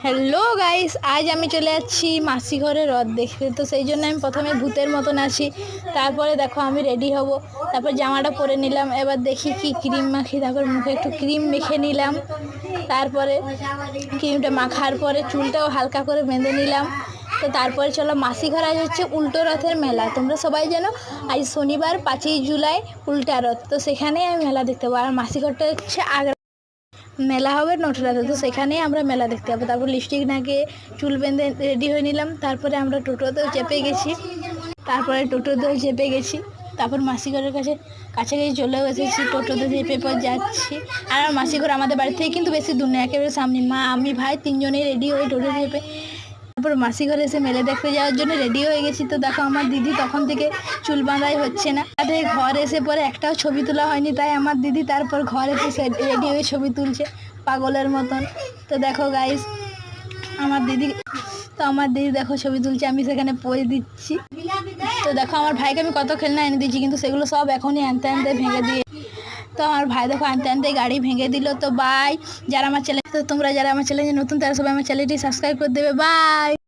Hello guys, আজ আমি চলে যাচ্ছি মাসি ঘরে রথ দেখতে। তো সেই জন্য আমি প্রথমে ভূতের মতন আছি। তারপরে দেখো আমি রেডি হব, তারপর জামাটা পরে নিলাম। এবার দেখি কি ক্রিম মাখি, তারপর মুখে একটু ক্রিম মেখে নিলাম। তারপরে ক্রিমটা মাখার পরে চুলটাও হালকা করে বেঁধে নিলাম। তো তারপরে চলো মাসি ঘর। আজ হচ্ছে উল্টো রথের মেলা, তোমরা সবাই জানো আজ শনিবার 5ই জুলাই উল্টা রথ। তো সেখানেই আমি মেলা দেখতে পাবো। আর মাসি ঘরটা হচ্ছে আগ্রা, মেলা হবে নটরাতে। তো সেখানেই আমরা মেলা দেখতে যাবো। তারপর লিপস্টিক নাকে চুল বেঁধে রেডি হয়ে নিলাম। তারপরে আমরা টোটোতেও চেপে গেছি। তারপর মাসিঘরের কাছাকাছি চলেও এসেছি। টোটোতে চেপে পর যাচ্ছি। আর আমার মাসিঘর আমাদের বাড়ি থেকে কিন্তু বেশি দূর নেই, একেবারে সামনে। মা, আমি, ভাই তিনজনেই রেডি হয়ে টোটো চেপে তারপর মাসি ঘরে এসে মেলে দেখতে যাওয়ার জন্য রেডি হয়ে গেছি। তো দেখো আমার দিদি তখন থেকে চুল বাঁধাই হচ্ছে না। তাদের ঘর এসে পরে একটাও ছবি তোলা হয়নি, তাই আমার দিদি তারপর ঘর এসে রেডি হয়ে ছবি তুলছে পাগলের মতন। তো দেখো গাইস, আমার দিদি দেখো ছবি তুলছে, আমি সেখানে পোজ দিচ্ছি। তো দেখো আমার ভাইকে আমি কত খেলনা এনে দিচ্ছি, কিন্তু সেগুলো সব এখনই আনতে আনতে ভেঙে দিয়ে। তো আমার ভাই দেখো আনতে আনতে গাড়ি ভেঙে দিল। তো বাই, যারা আমার চ্যানেল, তো তোমরা যারা আমার চ্যানেলে নতুন তারা সবাই আমার চ্যানেলটি সাবস্ক্রাইব করে দেবে। বাই।